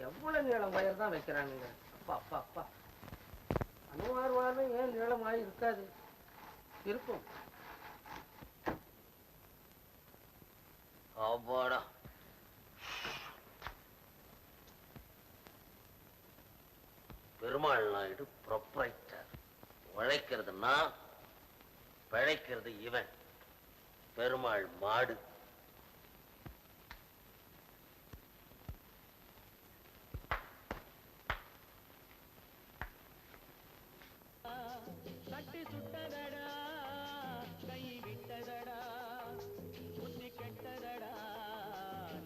எவ்வளவு நீளம் வயர் தான் வைக்கிறானுங்க. அப்பா அப்பா அப்பா, அனுவார்வாரம் ஏன் நீளமாய் இருக்காது? இருக்கும். அப்பாடா, பெருமாள் நாயுடு ப்ரொப்ரைட்டர். உழைக்கிறதுனா பிழைக்கிறது இவன். பெருமாள் மாடு. கட்டி சுட்டதடா, கை விட்டதடா, புத்தி கெட்டதடா,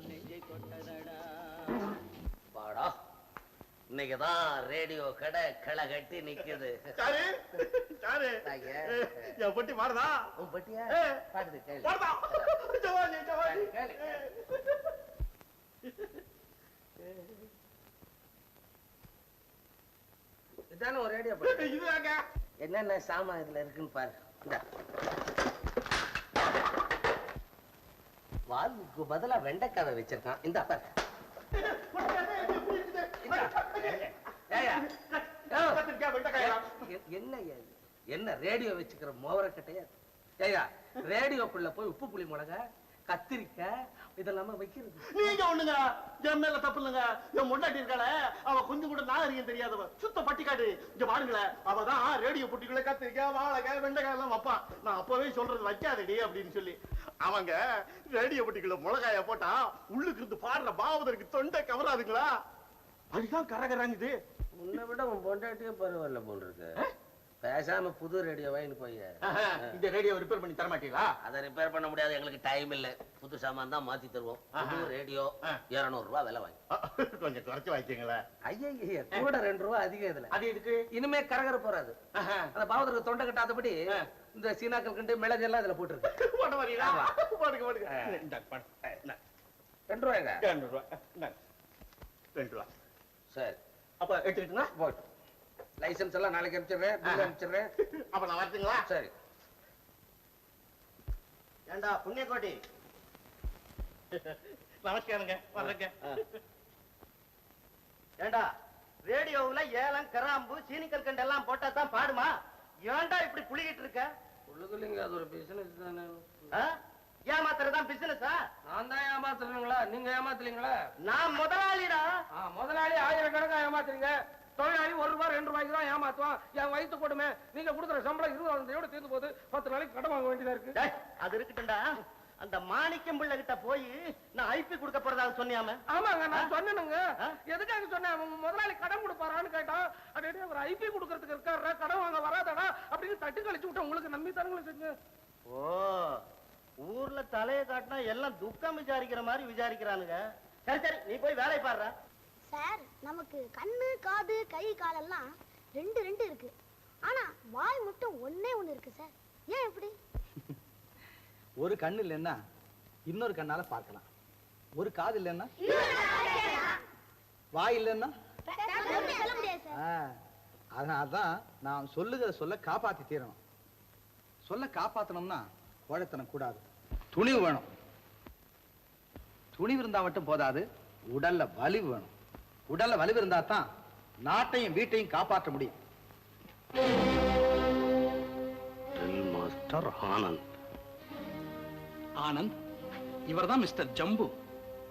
நெஞ்சை தொட்டதடா. பாடா, இன்னைக்குதான் ரேடியோ கடை களை கட்டி நிக்குது. என் பட்டி மாறுதா? உன் பட்டியா பாடுது கேளு. இதான ஒரு ரேடியோ பட்டி. என்னென்ன சாமான் இதுல இருக்குன்னு பாரு. வால்வுக்கு பதிலா வெண்டைக்காவை வச்சிருக்கான். இந்த பாரு. என்ன ரேடியோ வச்சுக்கிற மோவரக்கட்டையா? ஏயா, ரேடியோக்குள்ள போய் உப்பு புளி மிளகா கத்திரிக்காய் இதெல்லாம வைக்கிறது. நீங்க ஒண்ணுங்க, என் மேல தப்பு இல்லைங்க. என் முன்னாடி இருக்காள, அவ கொஞ்சம் கூட நாகரிகம் தெரியாதவ, சுத்த பட்டிக்காடு. இங்க பாருங்களேன், அவதான் ரேடியோ புட்டிக்குள்ள கத்திரிக்காய் வாழைக்காய் வெண்டைக்காய் எல்லாம் வைப்பான். நான் அப்பவே சொல்றது வைக்காதடி அப்படின்னு சொல்லி. அவங்க ரேடியோ புட்டிக்குள்ள மிளகாய போட்டா உள்ளுக்கு இருந்து பாடுற பாவதற்கு தொண்டை கவராதுங்களா? அதுதான் கரகராங்குது. உன்னை விட உன் பொண்டாட்டியே பரவாயில்ல போல் இருக்கு. பேசாம புது ரேடியோ வாங்கிட்டு போய். இந்த ரேடியோ ரிப்பேர் பண்ணி தர மாட்டீங்களா? அதை ரிப்பேர் பண்ண முடியாது, எங்களுக்கு டைம் இல்ல. புது சாமான் தான் மாத்தி தருவோம். புது ரேடியோ 200 ரூபாய் விலை வாங்கி. கொஞ்சம் குறைச்சு வாங்கிக்கீங்களா? ஐயா, கூட 2 ரூபாய் அதிகம் இதுல. அது எதுக்கு? இனிமே கரகர போறாது. அந்த பாவத்திற்கு தொண்டை கட்டாதபடி இந்த சீனாக்கள் கண்டு மிளகு எல்லாம் இதுல போட்டுருக்கு. போட வரீங்களா? போடுங்க போடுங்க. 2 ரூபாய்ங்க. 2 ரூபாய். 2 ரூபாய். சரி, அப்ப எடுத்துக்கிட்டுங்க. போட்டு லைசன்ஸ் எல்லாம் நாளைக்கு அனுப்பிச்சிடுறேன், பில் அனுப்பிச்சிடுறேன். அப்ப நான் வரட்டுங்களா? சரி. ஏண்டா புண்ணியக்கோட்டி, நமஸ்காரங்க. வர்றேங்க. ஏண்டா ரேடியோவுல ஏலம் கிராம்பு சீனி கற்கண்டு எல்லாம் போட்டா தான் பாடுமா? ஏண்டா இப்படி புளிகிட்டு இருக்க? உள்ளுக்குள்ளீங்க, அது ஒரு பிசினஸ் தானே. ஏமாத்துறதுதான் பிசினஸா? நான் தான் ஏமாத்துறீங்களா? நீங்க ஏமாத்துறீங்களா? நான் முதலாளிடா. முதலாளி ஆயிரக்கணக்கா ஏமாத்துறீங்க. தொழிலாளி 1 ரூபாய் 2 ரூபாய்க்கு தான் ஏமாத்துவான். என் வயிற்று கொடுமை. நீங்க கொடுக்குற சம்பளம் 20,000 தீர்ந்து போது 10 நாளைக்கு கடன் வாங்க வேண்டியதா இருக்கு. அது இருக்கட்டும்டா. அந்த மாணிக்கம் பிள்ளை கிட்ட போய் நான் ஐபி கொடுக்க போறதாக சொன்னியாம? ஆமாங்க, நான் சொன்னேனுங்க. எதுக்காக சொன்னேன்? முதலாளி கடன் கொடுப்பாரான்னு கேட்டான். அடே, அவர் ஐபி கொடுக்கறதுக்கு இருக்காரு, கடன் வாங்க வராதடா அப்படின்னு தட்டி கழிச்சு விட்டேன். உங்களுக்கு நம்பி தானுங்களே செஞ்சு. ஓ, ஊர்ல தலையை காட்டினா எல்லாம் துக்கம் விசாரிக்கிற மாதிரி விசாரிக்கிறானுங்க. சரி சரி, நீ போய் வேலை பாடுற. சார், நமக்கு கண்ணு காது கை காலெல்லாம் 2 இருக்கு. ஆனா வாய் மட்டும் ஒண்ணே இருக்கு சார். ஏன் இப்படி? ஒரு கண்ணு இல்லைன்னா இன்னொரு கண்ணால பார்க்கலாம். ஒரு காது இல்லைன்னா வாய் இல்லைன்னா சொல்ல முடியாது சார். அதனால்தான் நான் சொல்லுகிற சொல்ல காப்பாத்தி தீரணும். சொல்ல காப்பாத்தணும்னா கோழைத்தனம் கூடாது. துணிவு வேணும். துணிவு இருந்தா மட்டும் போதாது, உடல்ல வலிவு வேணும். உடல்ல வலிவு இருந்தா தான் நாட்டையும் வீட்டையும் காப்பாற்ற முடியும். மாஸ்டர் ஆனந்த். ஆனந்த், இவர்தான் மிஸ்டர் ஜம்பு.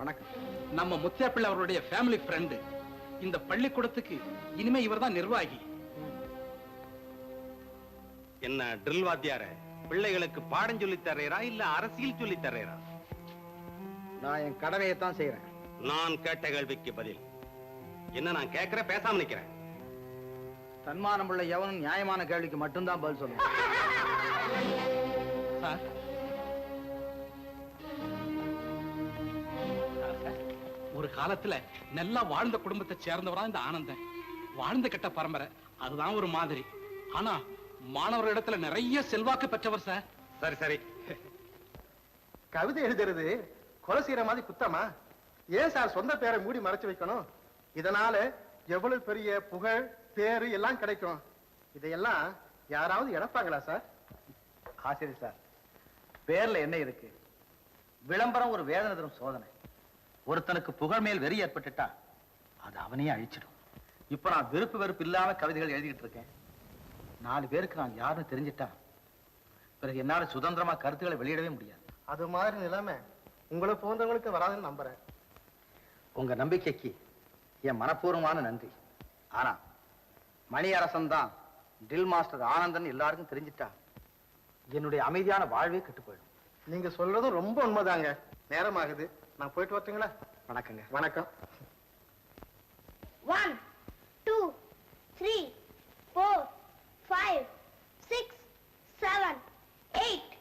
வணக்கம். நம்ம முத்தியாப்பிள்ளை அவருடைய ஃபேமிலி ஃப்ரெண்டு. இந்த பள்ளிக்கூடத்துக்கு இனிமே இவர்தான் நிர்வாகி. என்ன ட்ரில் வாத்தியார, பிள்ளைகளுக்கு பாடம் சொல்லி தர்றா இல்ல அரசியல் சொல்லி தர்றா? நான் என் கடமையை தான் செய்யறேன். நான் கேட்ட கேள்விக்கு பதில் என்ன? நான் கேட்கிறேன், பேசாம நிக்கிறேன். தன்மானம் உள்ள எவனும் நியாயமான கேள்விக்கு மட்டும்தான் பதில் சொல்லணும். சார், ஒரு காலத்துல நல்லா வாழ்ந்த குடும்பத்தை சேர்ந்தவரா இந்த ஆனந்தன். வாழ்ந்து கெட்ட பரம்பரை, அதுதான் ஒரு மாதிரி. ஆனா மாணவர் இடத்துல நிறைய செல்வாக்கு பெற்றவர் சார். சரி சரி, கவிதை எழுதுறது கொலை செய்யற மாதிரி குத்தமா? ஏன் சார் சொந்த பேரை மூடி மறைச்சு வைக்கணும்? இதனால எவ்வளவு பெரிய புகழ் பேரு எல்லாம் கிடைக்கும். இதையெல்லாம் யாராவது இழப்பாங்களா சார்? ஆசிரியர் சார், பேர்ல என்ன இருக்கு? விளம்பரம் ஒரு வேதனை தரும் சோதனை. ஒருத்தனுக்கு புகழ் மேல் வெறி ஏற்பட்டுட்டா அது அவனையே அழிச்சிடும். இப்ப நான் வெறுப்பு வெறுப்பு இல்லாம கவிதைகள் எழுதிக்கிட்டு இருக்கேன். 4 பேருக்கு நான் யாருன்னு தெரிஞ்சிட்டா பிறகு என்னால சுதந்திரமா கருத்துக்களை வெளியிடவே முடியாது. அது மாதிரி நிலைமை உங்களை போன்றவங்களுக்கு வராதுன்னு நம்புறேன். உங்க நம்பிக்கைக்கு என் மனப்பூர்வமான நன்றி. ஆனா மணியரசன் தான் ட்ரில் மாஸ்டர் ஆனந்தன் எல்லாருக்கும் தெரிஞ்சிட்டா என்னுடைய அமைதியான வாழ்வே கெட்டு போயிடும். நீங்க சொல்றதும் ரொம்ப உண்மைதாங்க. நேரமாகுது, நான் போயிட்டு வரட்டுங்களா? வணக்கங்க. வணக்கம். 1 2 3 4 5 6 7 8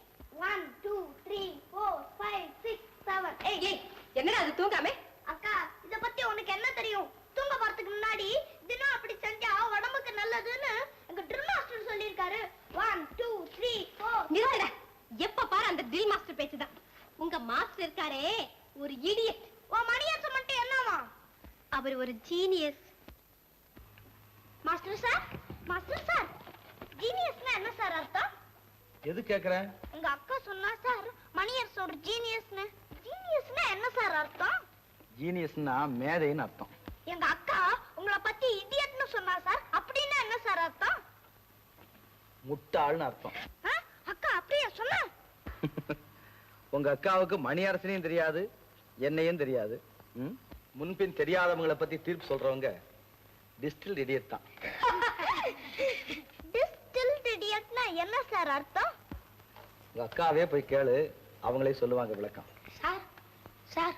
1 2 3 4 5 6 7 8. என்னடா அது தூங்காமே? அக்கா, இத பத்தி உனக்கு என்ன தெரியும்? தூங்க போறதுக்கு முன்னாடி தினம் அப்படி செஞ்சா உடம்புக்கு நல்லதுன்னு எங்க ட்ரில் மாஸ்டர் சொல்லிருக்காரு. 1 2 3 4. நிறுத்துடா. எப்ப பாரு அந்த ட்ரில் மாஸ்டர் பேச்சுதான். உங்க மாஸ்டர் இருக்காரே ஒரு இடியட். ஓ மணியரசன் மட்டும் என்னவா? அவர் ஒரு ஜீனியஸ். மாஸ்டர் சார், ஜீனியஸ்னா என்ன சார் அர்த்தம்? எது கேக்குறேன்? உங்க அக்கா சொன்னா சார் மணியரசன் ஒரு ஜீனியஸ்னு. ஜீனியஸ்னா என்ன சார் அர்த்தம்? ஜீனியஸ்னா மேதைன்னு அர்த்தம். எங்க அக்கா உங்களை பத்தி இடியட்னு சொன்னா சார். அப்படின்னா என்ன சார் அர்த்தம்? முட்டாள்னு அர்த்தம். அக்கா அப்படியே சொன்னா? உங்க அக்காவுக்கு மணியரசனையும் தெரியாது, என்னையும் தெரியாது. முன்பின் தெரியாதவங்களை பத்தி தீர்ப்பு சொல்றவங்க டிஸ்டில்ட் இடியட் தான். டிஸ்டில்ட் இடியட்னா என்ன சார் அர்த்தம்? உங்க அக்காவே போய் கேளு, அவங்களே சொல்லுவாங்க விளக்கம். சார்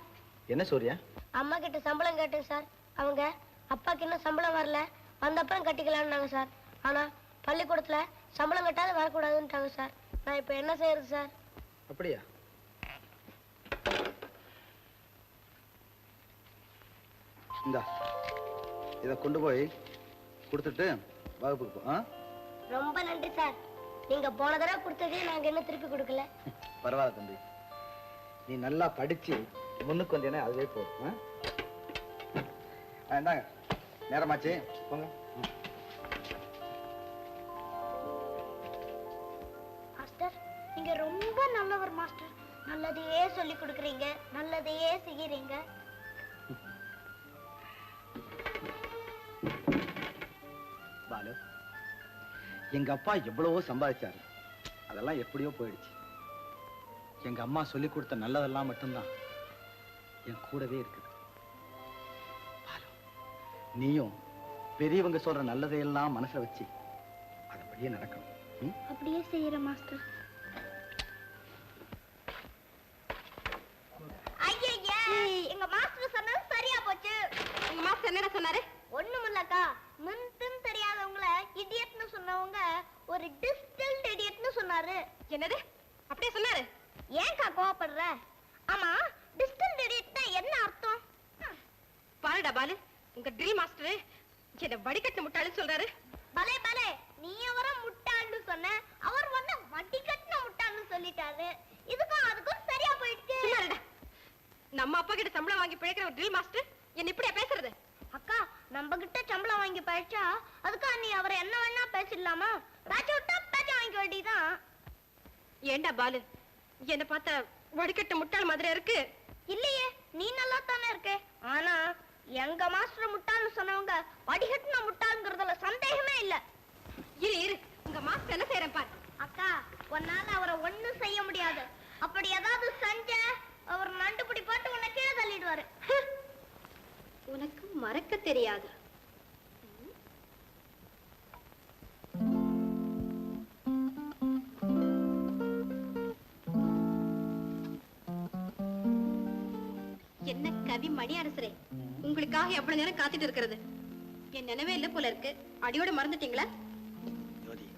என்ன சூர்யா? அம்மா கிட்ட சம்பளம் கேட்டேன் சார். அவங்க அப்பாக்கு இன்னும் சம்பளம் வரல, வந்தப்பறம் கட்டிக்கலாம்னாங்க சார். ஆனா பள்ளிக்கூடத்துல சம்பளம் கட்டாத வரக்கூடாதுன்னுட்டாங்க சார். நான் இப்ப என்ன செய்யறது சார்? அப்படியா? இந்தா இத கொண்டு போய் கொடுத்துட்டு வகுப்புக்கு போ. ரொம்ப நன்றி சார். நீங்க போன தடவை கொடுத்ததே நாங்க என்ன திருப்பி கொடுக்கல. பரவாயில்ல தம்பி, நீ நல்லா படிச்சு முன்னுக்கு வந்தேனே அதுவே போதும். இந்தாங்க, நேரமாச்சு, போங்க. மாஸ்டர், நீங்க ரொம்ப நல்லவர் மாஸ்டர். நல்லதையே சொல்லி கொடுக்குறீங்க, நல்லதையே செய்யறீங்க. பாலு, எங்க அப்பா எவ்வளவோ சம்பாதிச்சாரு, அதெல்லாம் எப்படியோ போயிடுச்சு. எங்க அம்மா சொல்லி கொடுத்த நல்லதெல்லாம் மட்டும்தான் என் கூடவே இருக்குது. பாலு, நீயும் பெரியவங்க சொல்ற நல்லதையெல்லாம் மனசுல வச்சு அதபடியே நடக்கணும். அப்படியே செய்யற மாஸ்டர். ஐயா, எங்க மாஸ்டர் சொன்னது சரியா போச்சு. உங்க மாஸ்டர் என்ன சொன்னாரு? ஒண்ணுமில்லக்கா, முன்பின் தெரியாதவங்கள இடியட்னு சொன்னவங்க ஒரு டிஸ்டில்ட் இடியட்னு சொன்னாரு. என்னது? அப்படியே சொன்னாரு? ஏன்க்கா கோவப்படுற? ஆமா, டிஸ்டில்ட் இடியட்னா என்ன அர்த்தம்? பாருடா பாலு, உங்க ட்ரில் மாஸ்டர் என்ன வடிகட்டு முட்டாளு சொல்றாரு. பலே பலே, நீ அவரை முட்டாள்னு சொன்ன, அவர் வந்து வடிகட்டின முட்டாள்னு சொல்லிட்டாரு. இதுக்கும் அதுக்கும் சரியா போயிடுச்சு. சும்மாருடா. நம்ம அப்பா கிட்ட சம்பளம் வாங்கி பிழைக்கிற ஒரு ட்ரில் மாஸ்டர் என்ன இப்படியா பேசுறது? அக்கா, நம்ம கிட்ட சம்பளம் வாங்கி பழிச்சா அதுக்கா நீ அவரை என்ன வேணா பேசிடலாமா? பேச்ச விட்டா பேச்ச வாங்கி வேண்டியதான். ஏண்டா பாலு, என்ன பார்த்தா வடிகட்ட முட்டாள் மாதிரி இருக்கு? இல்லையே, நீ நல்லா தானே இருக்க. ஆனா எங்க மாஸ்டர் முட்டாள்னு சொன்னவங்க வடிகட்டின முட்டாள்ங்கிறதுல சந்தேகமே இல்ல. இரு உங்க மாஸ்டர் என்ன செய்யறேன் பாரு. அக்கா, உன்னால அவரை ஒண்ணும் செய்ய முடியாது. அப்படி ஏதாவது செஞ்ச அவர் நண்டுபிடி போட்டு உன்னை கீழே தள்ளிடுவாரு. உனக்கு மறக்க தெரியாது. என்ன கவி மணியரசரே, உங்களுக்காக எவ்வளவு நேரம் காத்துட்டு இருக்கிறது? என் நினைவே இல்ல போல இருக்கு. அடியோட மறந்துட்டீங்களா? ஜோதி,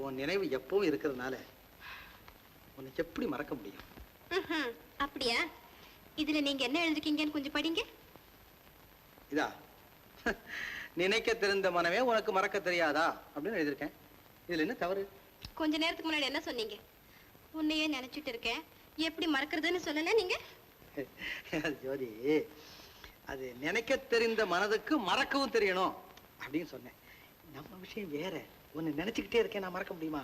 உன் நினைவு எப்பவும் இருக்கிறதுனால உன்னை எப்படி மறக்க முடியும்? அப்படியா? இதுல நீங்க என்ன எழுதிருக்கீங்கன்னு கொஞ்சம் படிங்க. இதா, நினைக்க தெரிந்த மனமே உனக்கு மறக்க தெரியாதா அப்படின்னு எழுதியிருக்கேன். இதுல என்ன தவறு? கொஞ்ச நேரத்துக்கு முன்னாடி என்ன சொன்னீங்க? உன்னையே நினைச்சிட்டு இருக்கேன், எப்படி மறக்கிறதுன்னு சொல்லல நீங்க? ஜோதி, அது நினைக்க தெரிந்த மனதுக்கு மறக்கவும் தெரியணும் அப்படின்னு சொன்னேன். நம்ம விஷயம் வேற. உன்னை நினைச்சுக்கிட்டே இருக்கேன், நான் மறக்க முடியுமா?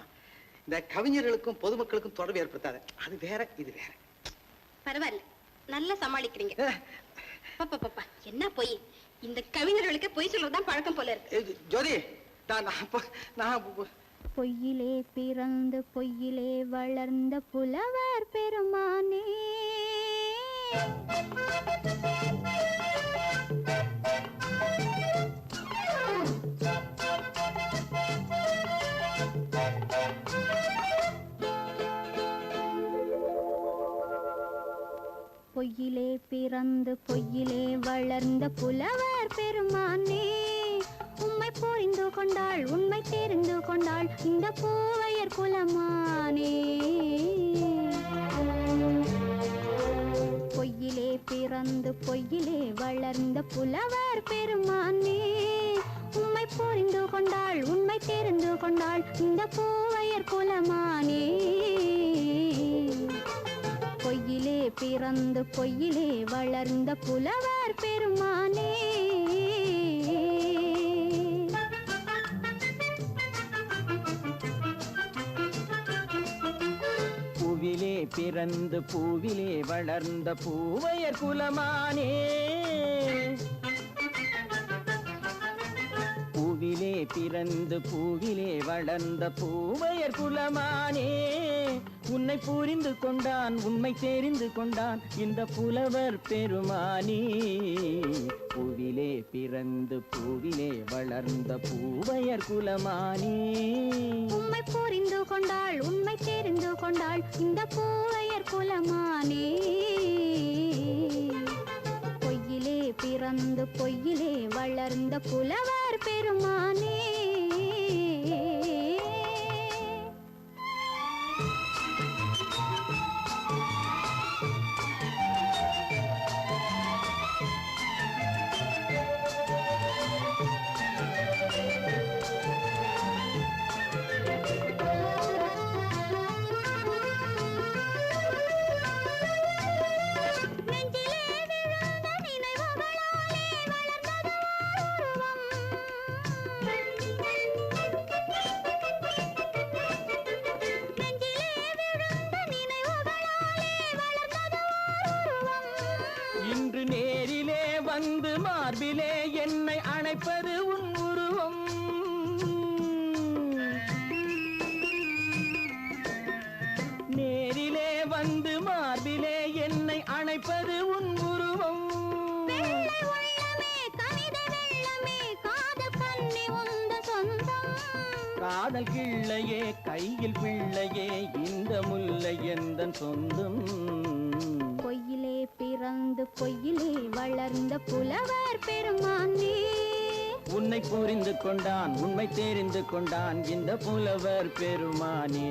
இந்த கவிஞர்களுக்கும் பொதுமக்களுக்கும் தொடர்பு ஏற்படுத்தாத. அது வேற, இது வேற. பரவாயில்ல, நல்லா சமாளிக்கிறீங்க. அப்பப்பப்பா, என்ன பொய்? இந்த கவிஞர்களுக்கு பொய் சொல்றதுதான் பழக்கம் போல இருக்கு. ஜோதி, நான் பொய்யிலே பிறந்து பொய்யிலே வளர்ந்த புலவர் பெருமானே, பொய்யிலே பிறந்து பொய்யிலே வளர்ந்த புலவர் பெருமானே, உம்மை புரிந்து கொண்டாள் உண்மை தெரிந்து கொண்டாள் இந்த பூவையர் குலமானே. பொய்யிலே பிறந்து பொய்யிலே வளர்ந்த புலவர் பெருமானே, உம்மை புரிந்து கொண்டாள் உண்மை தெரிந்து கொண்டாள் இந்த பூவையர் குலமானே. பொய்யிலே பிறந்து பொய்யிலே வளர்ந்த புலவர் பெருமானே. பூவிலே பிறந்து பூவிலே வளர்ந்த பூவையர் குலமானே, பூவிலே பிறந்து பூவிலே வளர்ந்த பூவையர் குலமானே, உன்னை புரிந்து கொண்டான் உண்மை தெரிந்து கொண்டான் இந்த புலவர் பெருமானே. பூவிலே பிறந்து பூவிலே வளர்ந்த பூவையர் குலமானே, உம்மை புரிந்து கொண்டாள் உண்மை தெரிந்து கொண்டாள் இந்த பூவையர் குலமானே. பொய்யிலே பிறந்து பொய்யிலே வளர்ந்த புலவர் பெருமானே. இன்று நேரிலே வந்து மார்பிலே என்னை அணைப்பது உன் உருவம், நேரிலே வந்து மார்பிலே என்னை அணைப்பது உன் உருவம். காதல் கிள்ளையே கையில் பிள்ளையே இந்த முல்லை எந்தன் சொந்தம். பொய்யிலே பிறந்து பொய்யிலே வளர்ந்த புலவர் பெருமானே, உன்னை புரிந்து கொண்டான் உண்மை தெரிந்து கொண்டான் இந்த புலவர் பெருமானே.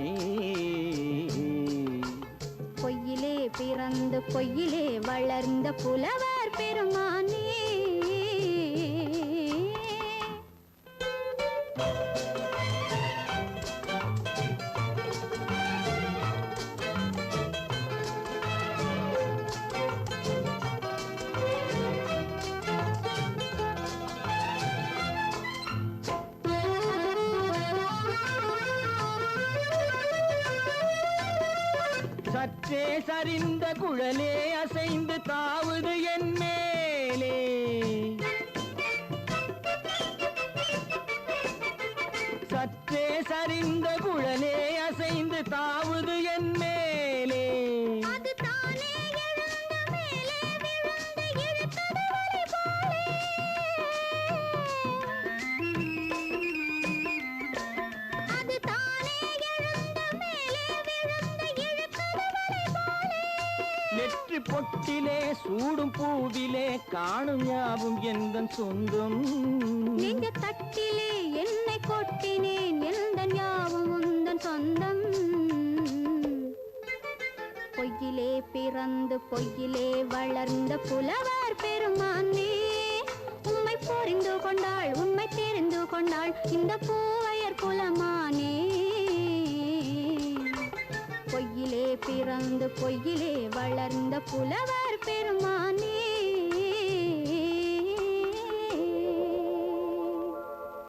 பொய்யிலே பிறந்து பொய்யிலே வளர்ந்த புலவர் பெருமானே. சற்றே சரிந்த குழலே அசைந்து தாவுது என் மேலே, சற்றே சரிந்த குழலே அசைந்து தாவுது என் மேலே. நெற்றி பொட்டிலே சூடும் பூவிலே காணும் யாவும் எந்தன் சொந்தம். நெஞ்ச தட்டிலே என்னை கொட்டினேன் எந்தன் யாவும் உந்தன் சொந்தம். பொய்யிலே பிறந்து பொய்யிலே வளர்ந்த புலவர் பெருமானே, உம்மை புரிந்து கொண்டாள் உண்மை தெரிந்து கொண்டாள் இந்த பூவையர் குலமானே. பொய்யிலே பிறந்து பொய்யிலே வளர்ந்த புலவர் பெருமானே.